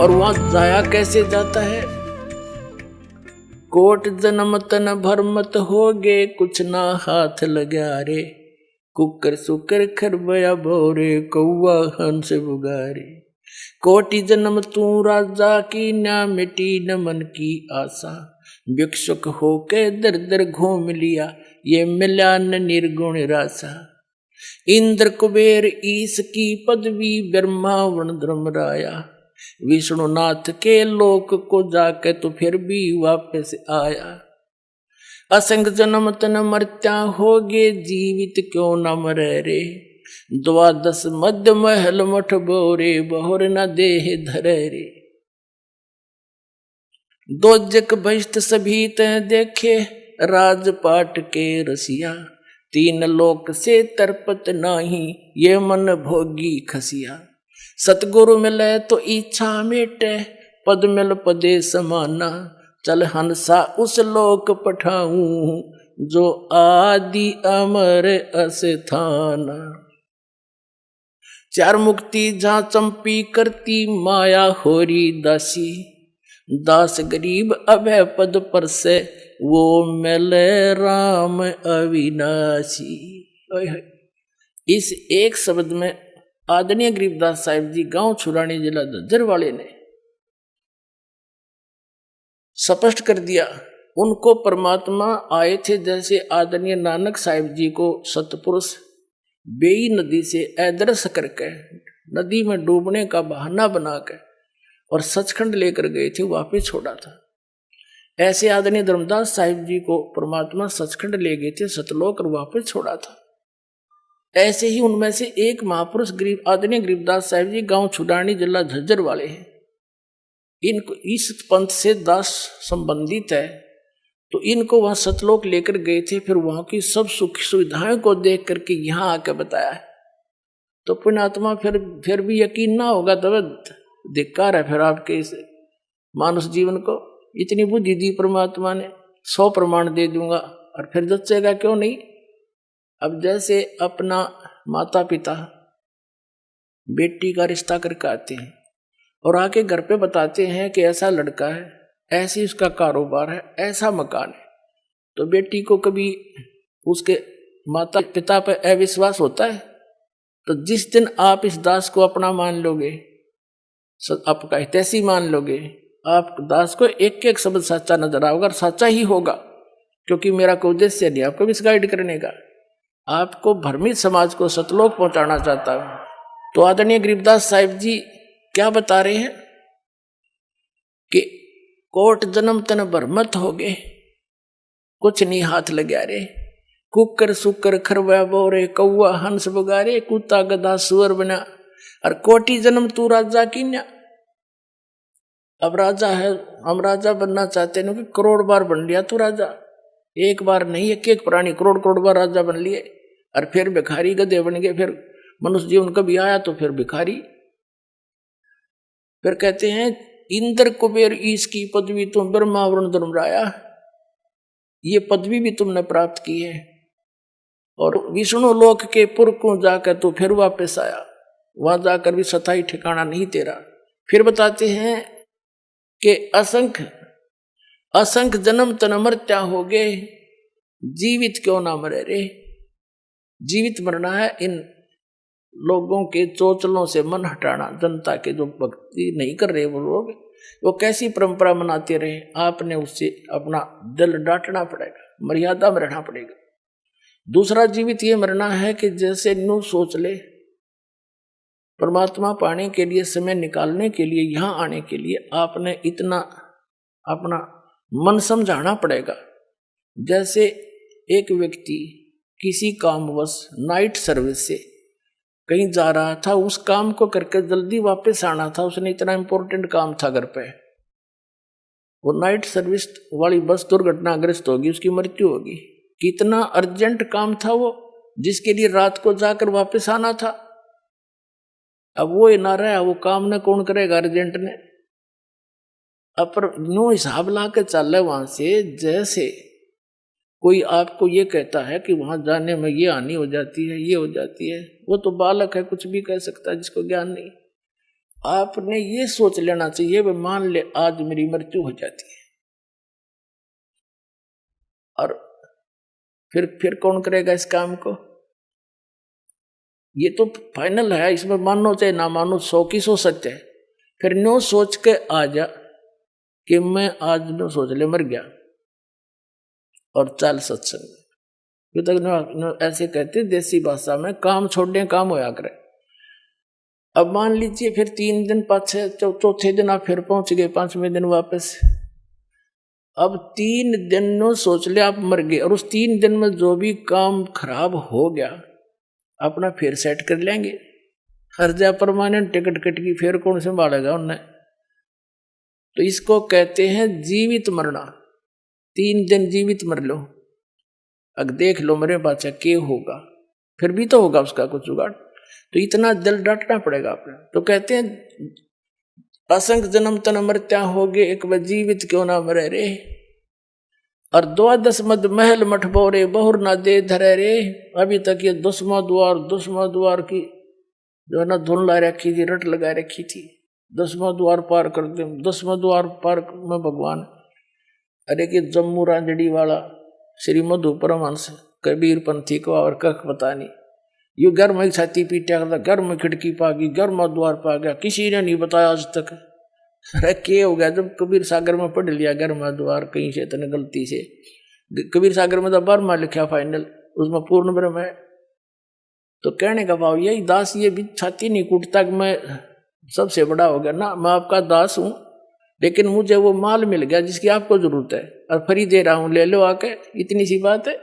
और वहां जाया कैसे जाता है? कोट जन्म तन भरमत होगे, कुछ ना हाथ लगा रे। कुकर सुकर खरबया भोरे, कौआ हंस बुगारे। कोटि जन्म तू राजा की, ना मिटी न मन की आशा। भिक्षुक होके दर दर घूम लिया, ये मिला न निर्गुण रासा। इंद्र कुबेर ईश की पदवी, ब्रह्मा वर्ण धर्मराया। विष्णुनाथ के लोक को जाके तो फिर भी वापस आया। असंग जन्म तन मर्त्या होगे, जीवित क्यों न मरे रे। द्वादश मध्य महल मठ बोरे, बहुर न देह धरे रे। दोजक बहिष्ठ सभी तह देखे, राजपाट के रसिया। तीन लोक से तरपत नाही, ये मन भोगी खसिया। सतगुरु मिले तो इच्छा मेटे, पद मिल पदे समाना। चल हंसा उस लोक पठाऊं, जो आदि अमर अस्थाना। चार मुक्ति जहाँ चंपी करती, माया होरी दासी। दास गरीब अभय पद पर से, वो मिले राम अविनाशी। इस एक शब्द में आदरणीय गरीबदास साहिब जी गांव छुरानी जिला झज्जर वाले ने स्पष्ट कर दिया। उनको परमात्मा आए थे, जैसे आदरणीय नानक साहिब जी को सतपुरुष बेई नदी से अदृश्य करके नदी में डूबने का बहाना बनाकर और सचखंड लेकर गए थे, वापस छोड़ा था। ऐसे आदरणीय धर्मदास साहिब जी को परमात्मा सचखंड ले गए थे, सतलोक, और वापस छोड़ा था। ऐसे ही उनमें से एक महापुरुष आदरणीय गरीबदास साहिब जी गांव छुडानी जिला झज्जर वाले हैं। इनको इस पंथ से दास संबंधित है, तो इनको वहां सतलोक लेकर गए थे। फिर वहां की सब सुख सुविधाएं को देख करके यहाँ आके बताया है। तो पुण्यात्मा फिर भी यकीन ना होगा तो धिक्कार है फिर आपके इस मानुष जीवन को। इतनी बुद्धि दी परमात्मा ने, 100 प्रमाण दे दूंगा और फिर जचेगा क्यों नहीं। अब जैसे अपना माता पिता बेटी का रिश्ता करके आते हैं और आके घर पे बताते हैं कि ऐसा लड़का है, ऐसी उसका कारोबार है, ऐसा मकान है, तो बेटी को कभी उसके माता पिता पर अविश्वास होता है? तो जिस दिन आप इस दास को अपना मान लोगे, आपका हितैषी मान लोगे, आप दास को एक एक शब्द सच्चा नजर आओगे और सच्चा ही होगा, क्योंकि मेरा कोई उद्देश्य नहीं आपको मिसगाइड करने का। आपको भ्रमित समाज को सतलोक पहुंचाना चाहता हूं। तो आदरणीय गरीबदास साहिब जी क्या बता रहे हैं कि कोट जन्म तन भरमत हो गए, कुछ नहीं हाथ लगा रे। कुकर सुकर खरबा बोरे, कौआ हंस बुगारे। कुत्ता गधा सुअर बना, और कोटि जन्म तू राजा की न्या। अब राजा है, हम राजा बनना चाहते हैं कि करोड़ बार बन लिया तू राजा। एक बार नहीं, एक एक प्राणी करोड़ करोड़ बार राजा बन लिए, और फिर भिखारी गधे बन गए। फिर मनुष्य जीवन कभी आया तो फिर भिखारी। फिर कहते हैं इंद्र कुबेर ईश की पदवी तुम, ब्रह्मा वरुण धर्मराया। ये पदवी भी तुमने प्राप्त की है, और विष्णु लोक के पुर को जाकर तो फिर वापस आया। वहां जाकर भी सताई ठिकाना नहीं तेरा। फिर बताते हैं कि असंख्य जन्म तन मर्त्या हो गए, जीवित क्यों ना मरे रे। जीवित मरना है, इन लोगों के चोचलों से मन हटाना। जनता के जो भक्ति नहीं कर रहे वो लोग, वो कैसी परंपरा मनाते रहे, आपने उससे अपना दिल डांटना पड़ेगा, मर्यादा में रहना पड़ेगा। दूसरा जीवित ये मरना है कि जैसे न्यू सोच ले, परमात्मा पाने के लिए, समय निकालने के लिए, यहाँ आने के लिए आपने इतना अपना मन समझाना पड़ेगा। जैसे एक व्यक्ति किसी कामवश नाइट सर्विस से कहीं जा रहा था, उस काम को करके जल्दी वापस आना था, उसने इतना इंपॉर्टेंट काम था घर पे, वो नाइट सर्विस वाली बस दुर्घटनाग्रस्त होगी, उसकी मृत्यु होगी। कितना अर्जेंट काम था वो, जिसके लिए रात को जाकर वापस आना था। अब वो ना रहा, वो काम न कौन करेगा अर्जेंट ने। अब पर न्यू हिसाब ला के चल रहे वहां से, जैसे कोई आपको ये कहता है कि वहां जाने में ये हानि हो जाती है, ये हो जाती है। वो तो बालक है, कुछ भी कह सकता है जिसको ज्ञान नहीं। आपने ये सोच लेना चाहिए, वे मान ले आज मेरी मृत्यु हो जाती है, और फिर कौन करेगा इस काम को? ये तो फाइनल है, इसमें मानो चाहे ना मानो, 100 की 100 सत्य है। फिर नो सोच के आ जा कि मैं आज नो सोच ले मर गया, और चल सत्संग। ये तक ऐसे कहते देसी भाषा में, काम छोड़ने काम होया करे। अब मान लीजिए फिर 3 दिन पाछे, चौथे दिन आप फिर पहुंच गए, 5वें दिन वापस। अब 3 दिन नो सोच ले आप मर गए, और उस 3 दिन में जो भी काम खराब हो गया अपना फिर सेट कर लेंगे। हर जा परमानेंट टिकट कट की, फिर कौन संभालेगा उन्हें? तो इसको कहते हैं जीवित मरना। 3 दिन जीवित मर लो, अब देख लो मेरे बाचा क्या होगा, फिर भी तो होगा उसका कुछ जुगाड़। तो इतना दिल डांटना पड़ेगा आपने। तो कहते हैं असंख्य जन्म तन मरत्या हो गए, एक बार जीवित क्यों ना मरे रे। और 12 मद महल मठ बोरे, बहुर ना दे धरे रे। अभी तक ये 10वां द्वार की जो है ना धुन ला रखी थी, रट लगा रखी थी, 10वां द्वार पार कर दे, 10वां द्वार पार में भगवान। अरे कि जम्मू राजड़ी वाला श्री मधु परमहंस कबीर पंथी को और कख पता नहीं, यू घर में छाती पीटा करता, घर में खिड़की पा गई, घर में द्वार पा गया, किसी ने नहीं बताया आज तक। अरे क्या हो गया? जब कबीर सागर में पढ़ लिया घर में द्वार, कहीं से इतने गलती से, कबीर सागर में तो बर्मा लिखा फाइनल, उसमें पूर्ण ब्रह्म है। तो कहने का भाव यही, दास ये भी छाती नहीं कूटता कि मैं सबसे बड़ा हो गया ना, मैं आपका दास हूं, लेकिन मुझे वो माल मिल गया जिसकी आपको जरूरत है, और फ्री दे रहा हूं, ले लो आके, इतनी सी बात है।